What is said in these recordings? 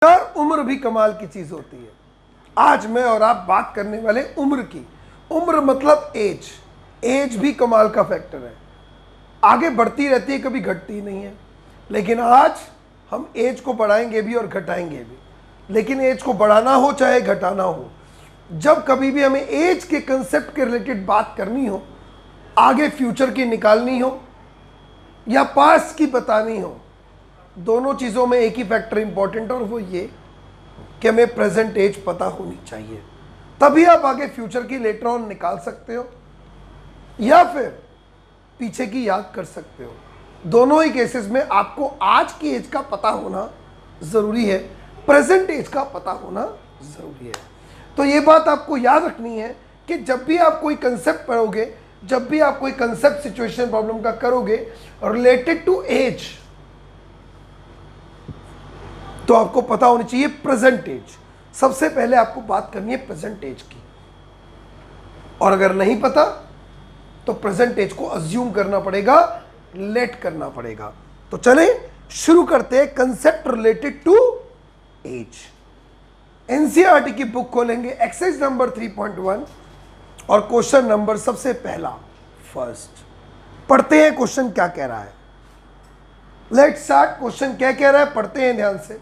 यार उम्र भी कमाल की चीज होती है। आज मैं और आप बात करने वाले उम्र की। उम्र मतलब एज। एज भी कमाल का फैक्टर है, आगे बढ़ती रहती है, कभी घटती नहीं है। लेकिन आज हम एज को बढ़ाएंगे भी और घटाएंगे भी। लेकिन एज को बढ़ाना हो चाहे घटाना हो, जब कभी भी हमें एज के कंसेप्ट के रिलेटेड बात करनी हो, आगे फ्यूचर की निकालनी हो या पास्ट की बतानी हो, दोनों चीज़ों में एक ही फैक्टर इंपॉर्टेंट है और वो ये कि हमें प्रेजेंट एज पता होनी चाहिए। तभी आप आगे फ्यूचर की लेटर ऑन निकाल सकते हो या फिर पीछे की याद कर सकते हो। दोनों ही केसेस में आपको आज की एज का पता होना ज़रूरी है, प्रेजेंट एज का पता होना ज़रूरी है। तो ये बात आपको याद रखनी है कि जब भी आप कोई कंसेप्ट पढ़ोगे, जब भी आप कोई कंसेप्ट सिचुएशन प्रॉब्लम का करोगे रिलेटेड टू एज, तो आपको पता होनी चाहिए प्रेजेंट एज। सबसे पहले आपको बात करनी है प्रेजेंट एज की, और अगर नहीं पता तो प्रेजेंट एज को अज्यूम करना पड़ेगा, लेट करना पड़ेगा। तो चलें शुरू करते हैं concept related to age. NCERT की बुक खोलेंगे, एक्सरसाइज नंबर 3.1 और क्वेश्चन नंबर सबसे पहला फर्स्ट पढ़ते हैं। क्वेश्चन क्या कह रहा है, लेट्स स्टार्ट। क्वेश्चन क्या कह रहा है पढ़ते हैं ध्यान से।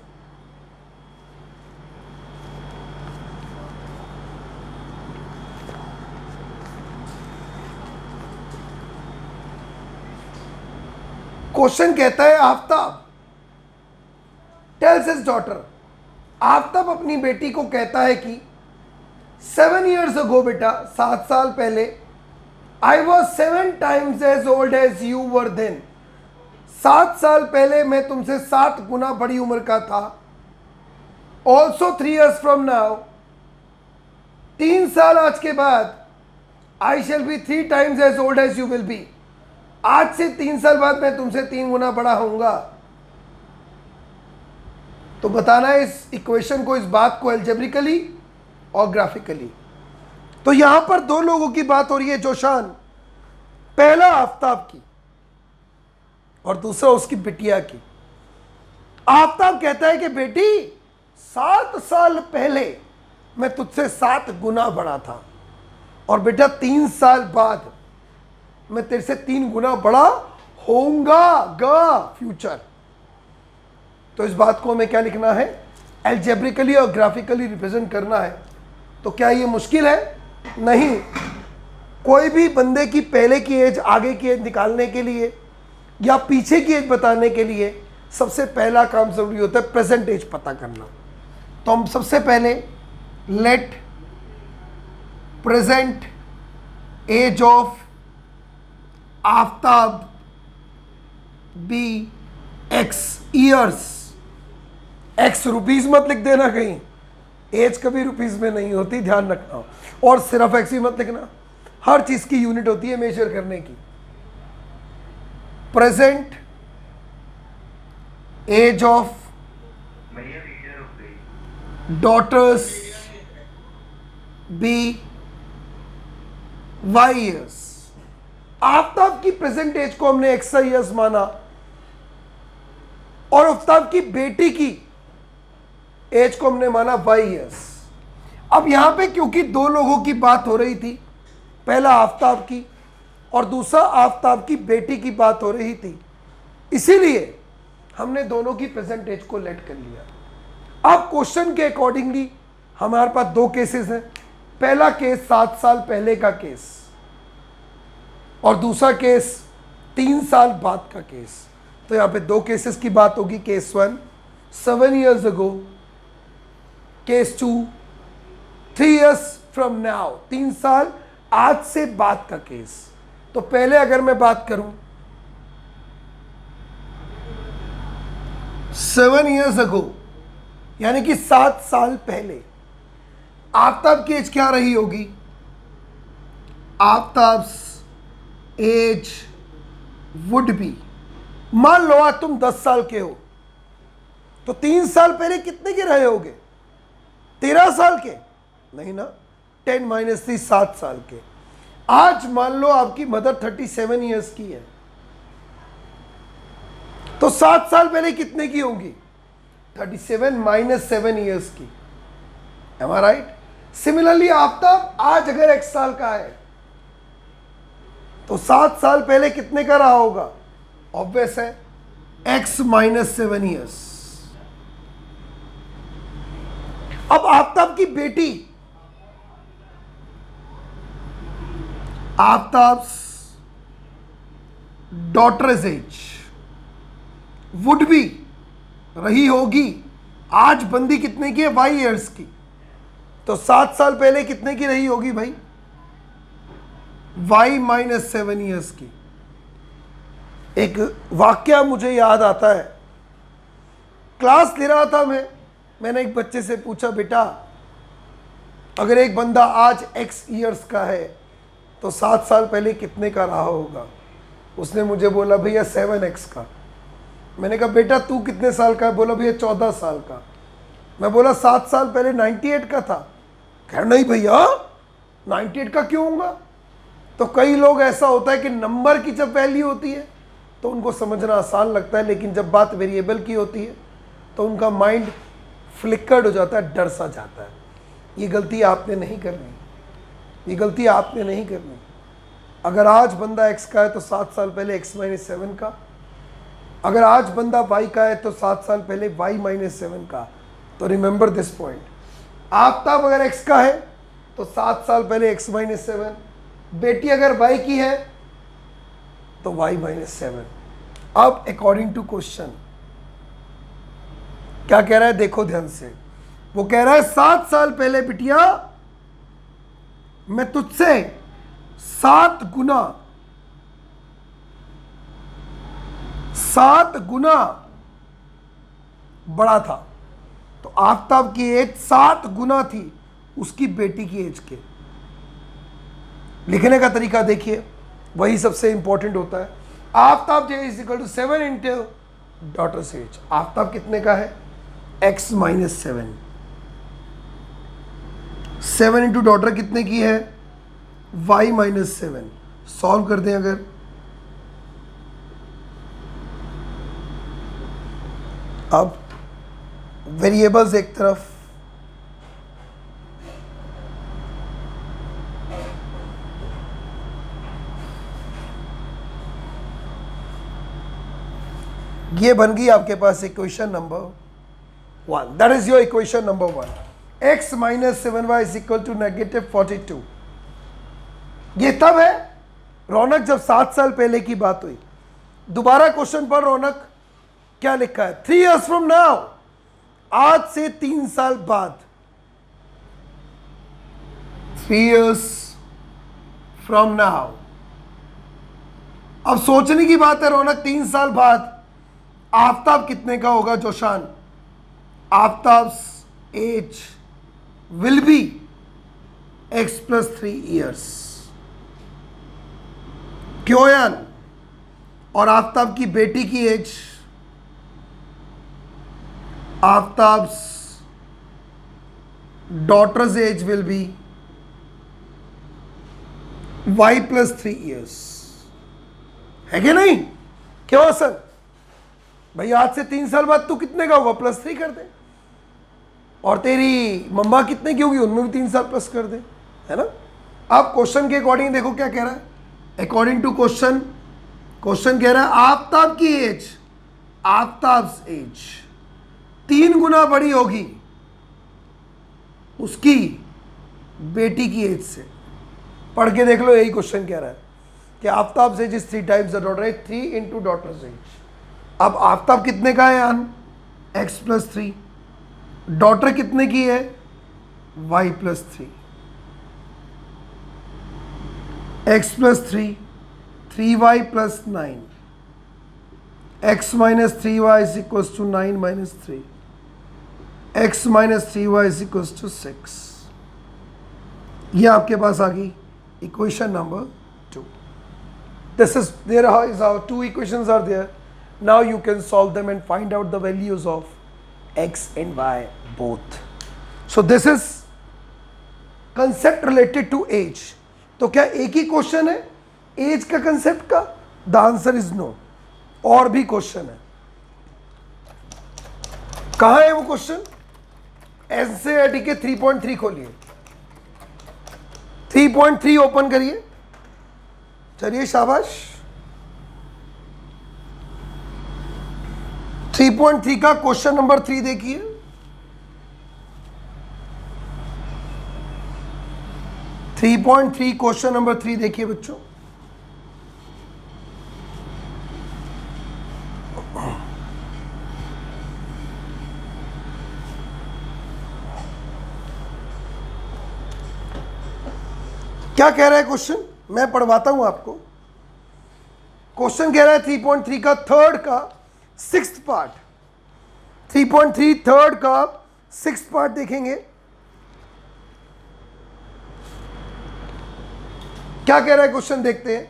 क्वेश्चन कहता है Aftab tales his daughter, Aftab अपनी बेटी को कहता है कि 7 years ago बेटा, 7 साल पहले, I was 7 times as old as you were then, 7 साल पहले मैं तुमसे 7 गुना बड़ी उम्र का था। Also 3 years from now, 3 साल आज के बाद, I shall be 3 times as old as you will be, आज से 3 साल बाद मैं तुमसे 3 गुना बड़ा होऊंगा। तो बताना है इस इक्वेशन को, इस बात को एल्जेब्रिकली और ग्राफिकली। तो यहां पर दो लोगों की बात हो रही है जोशान, पहला आफ्ताब की और दूसरा उसकी बिटिया की। आफ्ताब कहता है कि बेटी 7 साल पहले मैं तुझसे 7 गुना बड़ा था और बेटा 3 साल बाद मैं तेरे से 3 गुना बड़ा होऊंगा फ्यूचर। तो इस बात को हमें क्या लिखना है, एल्जेब्रिकली और ग्राफिकली रिप्रेजेंट करना है। तो क्या ये मुश्किल है? नहीं। कोई भी बंदे की पहले की एज, आगे की एज निकालने के लिए या पीछे की एज बताने के लिए सबसे पहला काम जरूरी होता है प्रेजेंट एज पता करना। तो हम सबसे पहले let present age of Aftab be x years, x rupees मत लिख देना कहीं, एज कभी रुपीज में नहीं होती, ध्यान रखना। और सिर्फ एक्स ही मत लिखना, हर चीज की यूनिट होती है मेजर करने की। Present age of daughters be y years. Aftab की प्रेजेंट एज को हमने एक्स ईयर्स माना और आफ्ताब की बेटी की एज को हमने माना वाई ईयर्स। अब यहां पे क्योंकि दो लोगों की बात हो रही थी, पहला आफ्ताब की और दूसरा आफ्ताब की बेटी की बात हो रही थी, इसीलिए हमने दोनों की प्रेजेंट एज को लेट कर लिया। अब क्वेश्चन के अकॉर्डिंगली हमारे पास 2 केसेस हैं। पहला केस 7 साल पहले का केस और दूसरा केस 3 साल बाद का केस। तो यहां पे 2 केसेस की बात होगी। Case 1 7 years ago, case 2 3 years from now, 3 साल आज से बाद का केस। तो पहले अगर मैं बात करूं 7 years ago यानी कि 7 साल पहले, आफ्ताब की एज क्या रही होगी? आफ्ताब एज वुड बी, मान लो आज तुम 10 साल के हो तो 3 साल पहले कितने के रहे होगे? 13 साल के? नहीं ना, 10 - 3 7 साल के। आज मान लो आपकी मदर 37 ईयर्स की है तो 7 साल पहले कितने की होंगी? 37 माइनस 7 ईयर्स की। एम आई राइट? सिमिलरली आफ्ताब आज अगर x साल का है तो 7 साल पहले कितने का रहा होगा? ऑब्वियस है x माइनस 7 ईयर्स। अब आफ्ताब की बेटी, Aftab's daughter's as would B रही होगी, आज बंदी कितने की है? y ईयर्स की। तो 7 साल पहले कितने की रही होगी भाई? y माइनस 7 ईयर्स की। एक वाक्य मुझे याद आता है, क्लास ले रहा था मैंने एक बच्चे से पूछा, बेटा अगर एक बंदा आज x ईयर्स का है तो 7 साल पहले कितने का रहा होगा? उसने मुझे बोला भैया 7x का। मैंने कहा बेटा तू कितने साल का है? बोला भैया 14 साल का। मैं बोला 7 साल पहले 98 का था। कह नहीं भैया 98 का क्यों होगा? तो कई लोग ऐसा होता है कि नंबर की जब वैल्यू होती है तो उनको समझना आसान लगता है, लेकिन जब बात वेरिएबल की होती है तो उनका माइंड फ्लिकर्ड हो जाता है, डर सा जाता है। ये गलती आपने नहीं करनी, ये गलती आपने नहीं करनी। अगर आज बंदा x का है तो 7 साल पहले x माइनस 7 का, अगर आज बंदा y का है तो 7 साल पहले y माइनस 7 का। तो रिमेंबर दिस पॉइंट, आफ्ताब अगर x का है तो 7 साल पहले x माइनस 7, बेटी अगर y की है तो y माइनस 7। अब अकॉर्डिंग टू क्वेश्चन क्या कह रहा है देखो ध्यान से। वो कह रहा है 7 साल पहले बिटिया मैं तुझसे 7 गुना बड़ा था। तो आफ्ताब की एज 7 गुना थी उसकी बेटी की एज के। लिखने का तरीका देखिए, वही सबसे इंपॉर्टेंट होता है। आफ्ताब जे is equal to 7 into daughters age. Aftab कितने का है? x minus 7। 7 इंटू डॉटर कितने की है? y minus 7। सॉल्व कर दें अगर, अब वेरिएबल्स एक तरफ, ये बन गई आपके पास equation number 1। That is your equation number 1। x minus 7y is equal to -42। ये तब है रौनक जब 7 साल पहले की बात हुई। दोबारा क्वेश्चन पर रौनक क्या लिखा है? 3 years फ्रॉम नाउ, आज से 3 साल बाद। 3 years फ्रॉम नाउ। अब सोचने की बात है रौनक, 3 साल बाद आफ्ताब कितने का होगा? जोशान, Aftab's age will be x plus 3 years. क्यों यान? और आफ्ताब की बेटी की age, Aftab's daughter's age will be y plus 3 years. है कि नहीं? क्यों असल भाई आज से 3 साल बाद तू कितने का होगा? +3 कर दे। और तेरी मम्मा कितने की होगी? उनमें भी 3 साल प्लस कर दे, है ना? आप क्वेश्चन के अकॉर्डिंग देखो क्या कह रहा है। अकॉर्डिंग टू क्वेश्चन, क्वेश्चन कह रहा है आफ्ताब की एज, आफ्ताब्स एज 3 गुना बड़ी होगी उसकी बेटी की एज से। पढ़ के देख लो, यही क्वेश्चन कह रहा है कि Aftab's age is 3 times the daughter age, 3 into daughters age. अब आफ्ताब कितने का है यान? x plus 3। डॉटर कितने की है? y plus 3। x plus 3, 3y plus 9। x minus 3y is equal to 9 minus 3। x minus 3y is equal to 6। ये आपके पास आ गई equation number 2। This is there is how 2 equations are there. Now you can solve them and find out the values of x and y both. So this is concept related to age. तो क्या एक ही question है age का concept का? The answer is no. और भी question है। कहां है वो क्वेश्चन? एनसीईआरटी के 3.3 खोलिए, 3.3 ओपन करिए। चलिए शाबाश। 3.3 का क्वेश्चन नंबर 3 देखिए। Three point three question number 3 देखिए बच्चों। क्या कह रहा है क्वेश्चन? मैं पढ़वाता हूं आपको। क्वेश्चन कह रहा है 3.3 का थर्ड का 6th पार्ट, 3.3 थर्ड का 6th पार्ट देखेंगे। क्या कह रहा है क्वेश्चन? देखते हैं।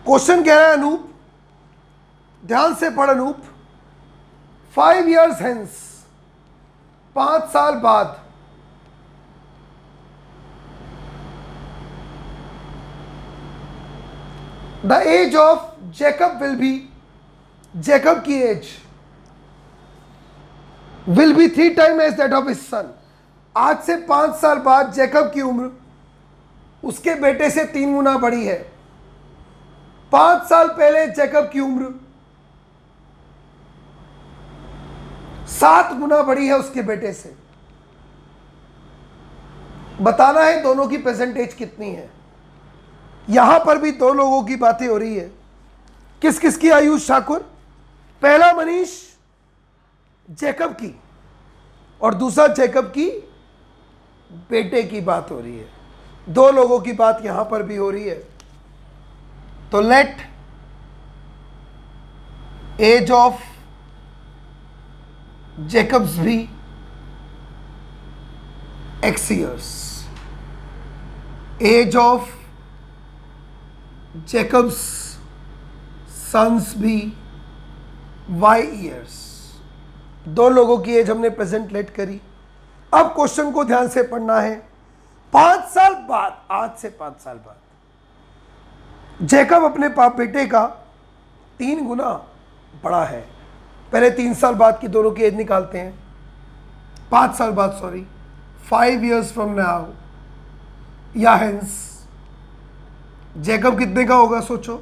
क्वेश्चन कह रहा है अनूप, ध्यान से पढ़ अनूप, 5 years हेंस, 5 साल बाद the age of Jacob will be, Jacob की age will be 3 times age that of his son. आज से 5 साल बाद जैकब की उम्र उसके बेटे से 3 गुना बड़ी है। 5 साल पहले जैकब की उम्र 7 गुना बड़ी है उसके बेटे से। बताना है दोनों की प्रेजेंट एज कितनी है। यहां पर भी 2 लोगों की बातें हो रही है। किस किस की? आयुष ठाकुर, पहला मनीष जैकब की और दूसरा जैकब की बेटे की बात हो रही है। 2 लोगों की बात यहां पर भी हो रही है। तो let age of Jacob's be x years, age of Jacob's sons be y years। 2 लोगों की एज हमने प्रेजेंट लेट करी। अब क्वेश्चन को ध्यान से पढ़ना है। 5 साल बाद, आज से 5 साल बाद जैकब अपने बेटे का 3 गुना बड़ा है। पहले 3 साल बाद की दोनों की एज निकालते हैं। 5 साल बाद, सॉरी, 5 years फ्रॉम नाउ या हेंस जैकब कितने का होगा? सोचो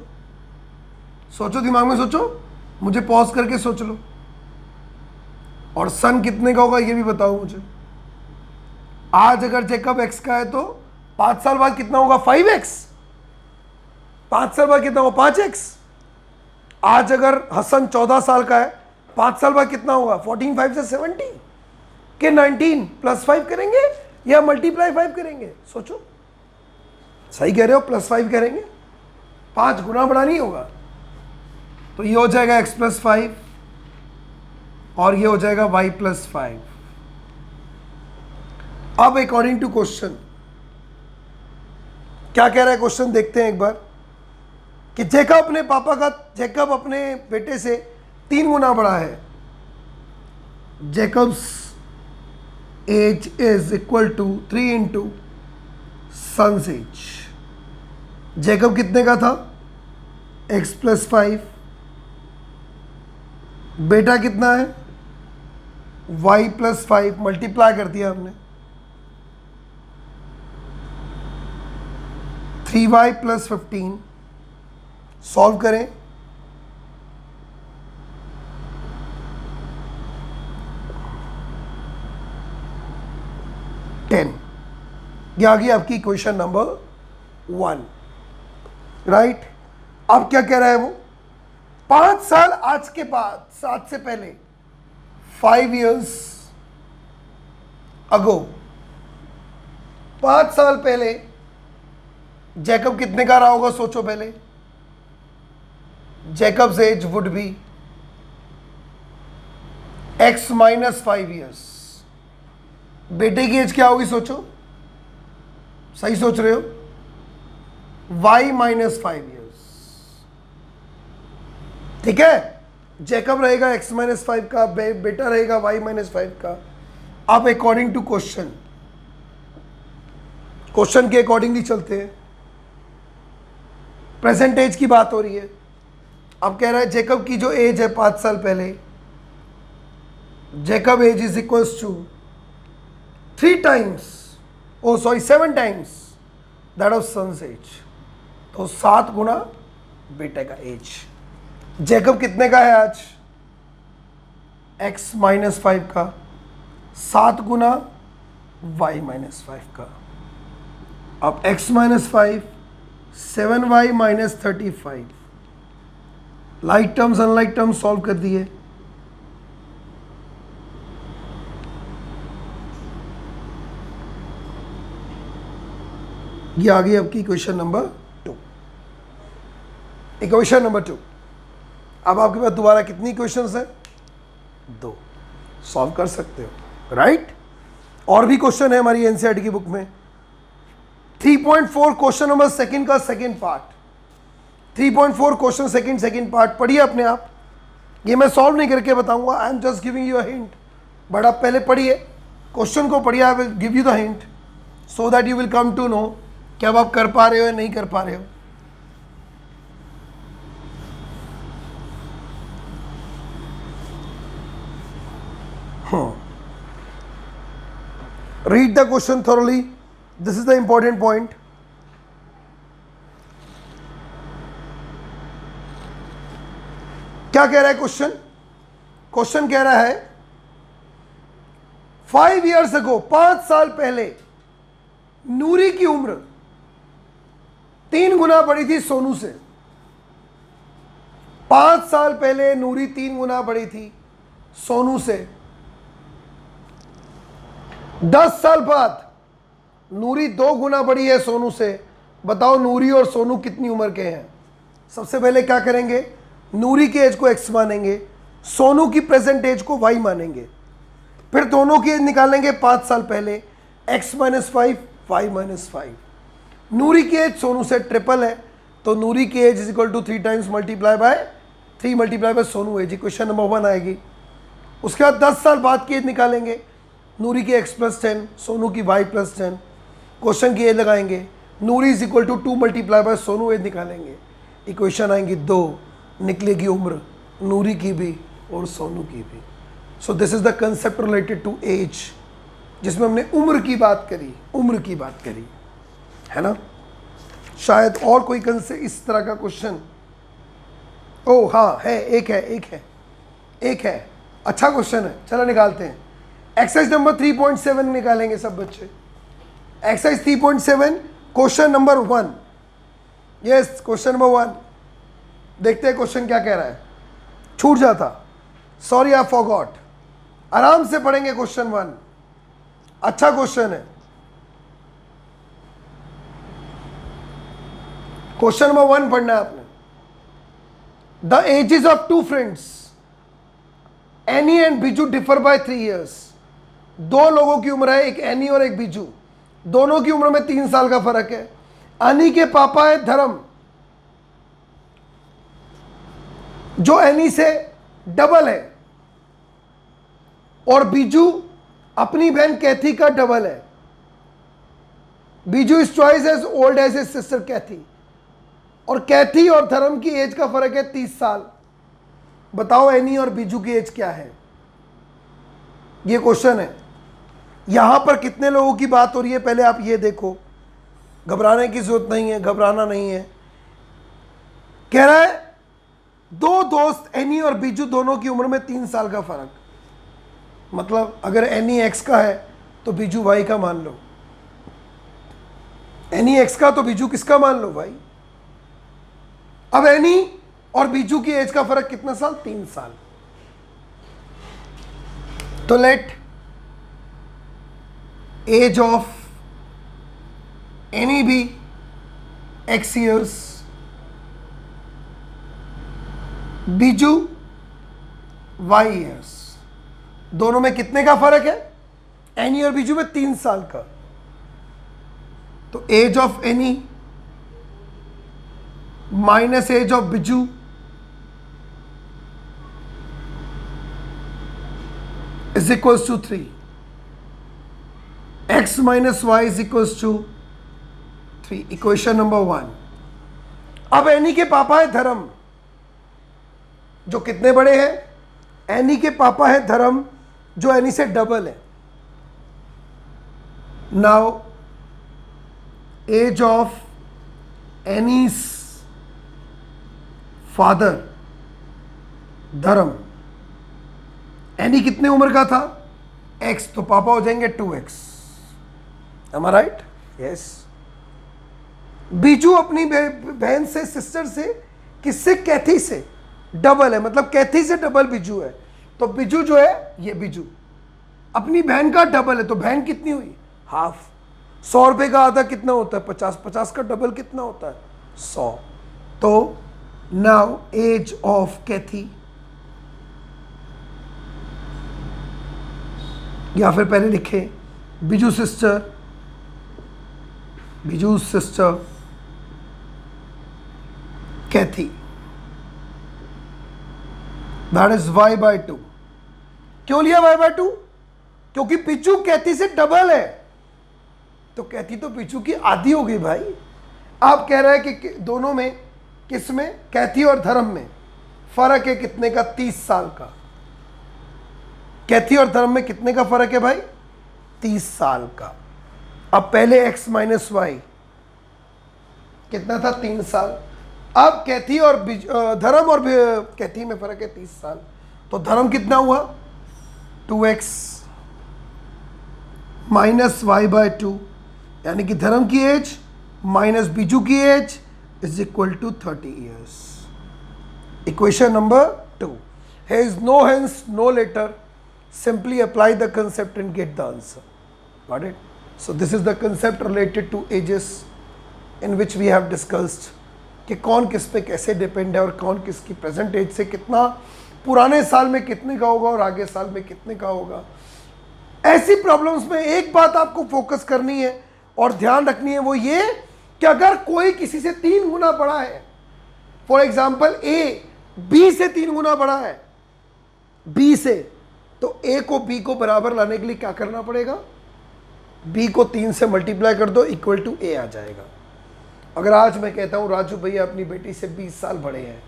सोचो, दिमाग में सोचो, मुझे पॉज करके सोच लो। और सन कितने का होगा ये भी बताओ मुझे। आज अगर जैकब x का है तो 5 साल बाद कितना होगा? 5x। 5 साल बाद कितना होगा? 5x। आज अगर हसन 14 साल का है, 5 साल बाद कितना होगा? 14 5 से 70 के 19 प्लस 5 करेंगे या मल्टीप्लाई 5 करेंगे? सोचो, सही कह रहे हो, प्लस 5 करेंगे। 5 गुना बड़ा नहीं होगा। तो ये हो जाएगा x प्लस 5 और ये हो जाएगा y प्लस 5। अब अकॉर्डिंग टू क्वेश्चन क्या कह रहा है क्वेश्चन? देखते हैं एक बार कि जैकब अपने बेटे से 3 गुना बड़ा है। Jacob's age is equal to 3 into sons age. Jacob कितने का था? x plus 5। बेटा कितना है? y प्लस 5 मल्टीप्लाई कर दिया हमने। 3y प्लस 15 सॉल्व करें। ये आ गई आपकी क्वेश्चन नंबर 1, राइट। अब क्या कह रहा है वो? 5 साल आज के बाद, 7 से पहले, 5 years अगो, 5 साल पहले जैकब कितने का रहा होगा? सोचो पहले। Jacob's age would be x minus 5 years। बेटे की एज क्या होगी? सोचो, सही सोच रहे हो, y माइनस 5 years। ठीक है, जैकब रहेगा x माइनस 5 का, बेटा रहेगा y माइनस 5 का। अब अकॉर्डिंग टू क्वेश्चन, क्वेश्चन के अकॉर्डिंगली चलते हैं। प्रेजेंट एज की बात हो रही है। अब कह रहा है जैकब की जो एज है 5 साल पहले Jacob age is equals to 3 times, oh sorry 7 times that of sons age. तो 7 गुना बेटे का एज। जेकब कितने का है आज? x माइनस 5 का, 7 गुना y माइनस 5 का। अब x minus 5, 7y minus 35, like terms unlike terms solve कर दिए। ये आ गई आपकी इक्वेशन नंबर 2। Equation number 2। अब आपके पास दोबारा कितनी इक्वेशंस हैं? 2। सॉल्व कर सकते हो, राइट? और भी क्वेश्चन है हमारी एनसीईआरटी की बुक में। 3.4 क्वेश्चन नंबर सेकंड का second part. 3.4 question second part पढ़िए अपने आप। ये मैं सॉल्व नहीं करके बताऊंगा, I am just giving you a hint. But आप पहले पढ़िए, क्वेश्चन को पढ़िए, I will give you the hint so that you will come to know कि अब आप कर पा रहे हो या नहीं कर पा रहे हो। Read the question thoroughly. This is the important point. क्या कह रहा है क्वेश्चन? क्वेश्चन कह रहा है 5 years ago, 5 साल पहले नूरी की उम्र 3 गुना बड़ी थी सोनू से। 5 साल पहले नूरी 3 गुना बड़ी थी सोनू से। 10 साल बाद नूरी 2 गुना बड़ी है सोनू से। बताओ नूरी और सोनू कितनी उम्र के हैं? सबसे पहले क्या करेंगे? नूरी के एज को x मानेंगे, सोनू की प्रेजेंट एज को y मानेंगे, फिर दोनों की एज निकालेंगे 5 साल पहले, x minus 5, y minus 5। Noori की एज सोनू से ट्रिपल है, तो नूरी की age is equal to 3 times multiply by 3 multiply by Sonu age. Equation number 1 आएगी। उसके बाद 10 साल बाद की एज निकालेंगे, नूरी की x प्लस 10, सोनू की y प्लस 10। क्वेश्चन की एज लगाएंगे, Noori is equal to 2 multiply by Sonu age निकालेंगे। इक्वेशन आएंगी 2, निकलेगी उम्र नूरी की भी और सोनू की भी। So this is the concept related to age, जिसमें हमने उम्र की बात करी, उम्र की बात करी, है ना? शायद और कोई कंसेप्ट इस तरह का क्वेश्चन, ओ हाँ है, एक है। अच्छा क्वेश्चन है, चलो निकालते हैं। एक्सरसाइज नंबर 3.7 निकालेंगे सब बच्चे। Exercise 3.7 question number 1। Yes, question number 1 देखते हैं क्वेश्चन क्या कह रहा है। छूट जाता, सॉरी आई फॉरगॉट। आराम से पढ़ेंगे क्वेश्चन 1, अच्छा क्वेश्चन है। क्वेश्चन नंबर 1 पढ़ना है आपने। The ages of 2 friends Ani and Biju differ by 3 years। 2 लोगों की उम्र है, एक एनी और एक बीजू। दोनों की उम्र में 3 साल का फर्क है। एनी के पापा है धर्म, जो एनी से डबल है, और बीजू अपनी बहन कैथी का डबल है। Biju is twice as old as his sister Kathy, और कैथी और धर्म की एज का फर्क है 30 साल। बताओ एनी और बीजू की एज क्या है? ये क्वेश्चन है। यहां पर कितने लोगों की बात हो रही है पहले आप ये देखो, घबराने की जरूरत नहीं है, घबराना नहीं है। कह रहा है 2 दोस्त एनी और बीजू दोनों की उम्र में 3 साल का फर्क। मतलब अगर एनी एक्स का है तो बीजू वाई का मान लो, एनी एक्स का तो बीजू किसका मान लो? वाई। अब एनी और बीजू की एज का फर्क कितना साल? 3 साल। तो let age of Ani be x years, Biju y years। दोनों में कितने का फर्क है? एनी और बीजू में 3 साल का। तो age of Ani minus age of Biju is equals to 3। x minus y is equals to 3। Equation number 1। अब एनी के पापा है धर्म, जो कितने बड़े हैं? एनी के पापा है धर्म, जो एनी से डबल है। Now age of Ani's father Dharam, Ani कितने उम्र का था? एक्स, तो पापा हो जाएंगे 2x। एम आई राइट? यस। बीजू अपनी बहन से, सिस्टर से, किससे? कैथी से डबल है, मतलब कैथी से डबल बीजू है। तो बीजू जो है, ये बीजू अपनी बहन का डबल है, तो बहन कितनी हुई? हाफ। 100 रुपए का आधा कितना होता है? 50। 50 का डबल कितना होता है? 100। तो नाउ एज ऑफ कैथी, या फिर पहले लिखे Biju sister, Biju sister Cathy, that is y/2। क्यों लिया y/2? क्योंकि बीजू कैथी से डबल है, तो कैथी तो बीजू की आधी हो गई भाई। आप कह रहे हैं कि दोनों में, किस में? कैथी और धर्म में फर्क है कितने का? 30 साल का। कैथी और धर्म में कितने का फर्क है भाई? 30 साल का। अब पहले x माइनस वाई कितना था? 3 साल। अब कैथी और धर्म और कैथी में फर्क है 30 साल, तो धर्म कितना हुआ? 2x माइनस y/2, यानी कि धर्म की एज माइनस बीजू की age is equal to 30 years. Equation number 2। Here is no hence, no later. Simply apply the concept and get the answer. Got it? So this is the concept related to ages in which we have discussed कि कौन किस पे कैसे depend है और कौन किसकी present as से कितना पुराने साल में कितने का होगा और आगे साल में कितने का होगा। ऐसी प्रॉब्लम्स में एक बात आपको फोकस करनी है और ध्यान रखनी है, वो ये कि अगर कोई किसी से 3 गुना बड़ा है, फॉर एग्जाम्पल ए बी से 3 गुना बड़ा है, बी से, तो ए को बी को बराबर लाने के लिए क्या करना पड़ेगा? बी को 3 से मल्टीप्लाई कर दो, इक्वल टू ए आ जाएगा। अगर आज मैं कहता हूँ राजू भैया अपनी बेटी से 20 साल बड़े हैं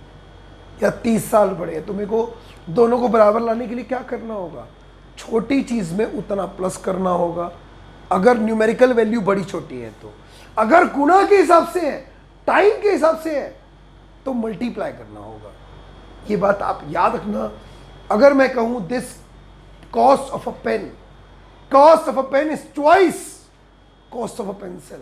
या 30 साल बड़े हैं, तो मेरे को दोनों को बराबर लाने के लिए क्या करना होगा? छोटी चीज़ में उतना प्लस करना होगा, अगर न्यूमेरिकल वैल्यू बड़ी छोटी है तो। अगर गुना के हिसाब से है, टाइम के हिसाब से है, तो मल्टीप्लाई करना होगा। ये बात आप याद रखना। अगर मैं कहूँ this cost of a pen, cost of a pen is twice cost of a pencil,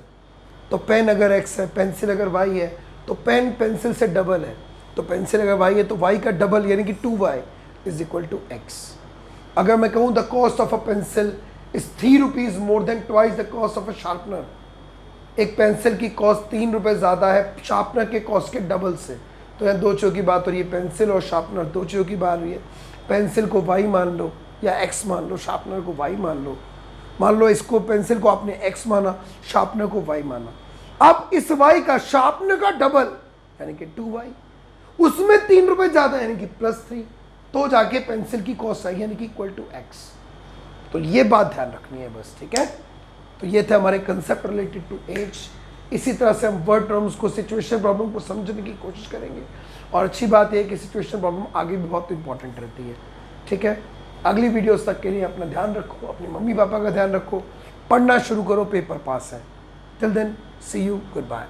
तो पेन अगर x है, पेंसिल अगर y है, तो पेन पेंसिल से डबल है, तो पेंसिल अगर y है तो y का डबल यानी कि 2y is equal to x। अगर मैं कहूँ the cost of a pencil is 3 rupees more than twice the cost of a sharpener, एक पेंसिल की कॉस्ट 3 रुपये ज़्यादा है शार्पनर के कॉस्ट के डबल से, तो यहाँ दो चीज़ों की बात हो रही है, पेंसिल और शार्पनर दो चीज़ों की बात हो रही है। पेंसिल को y मान लो या x मान लो, शार्पनर को y मान लो इसको, पेंसिल को आपने x माना, शार्पनर को y माना। अब इस y का शार्पनर का डबल यानी कि 2y, उसमें 3 रुपये ज़्यादा यानी कि +3, तो जाके पेंसिल की कॉस्ट आई यानी कि इक्वल टू x। तो ये बात ध्यान रखनी है बस, ठीक है। तो ये थे हमारे कंसेप्ट रिलेटेड टू एज। इसी तरह से हम वर्ड टर्म्स को, सिचुएशन प्रॉब्लम को समझने की कोशिश करेंगे, और अच्छी बात यह है कि सिचुएशन प्रॉब्लम आगे भी बहुत इंपॉर्टेंट रहती है, ठीक है। अगली वीडियोस तक के लिए अपना ध्यान रखो, अपने मम्मी पापा का ध्यान रखो, पढ़ना शुरू करो, पेपर पास है। Till then see you, good bye.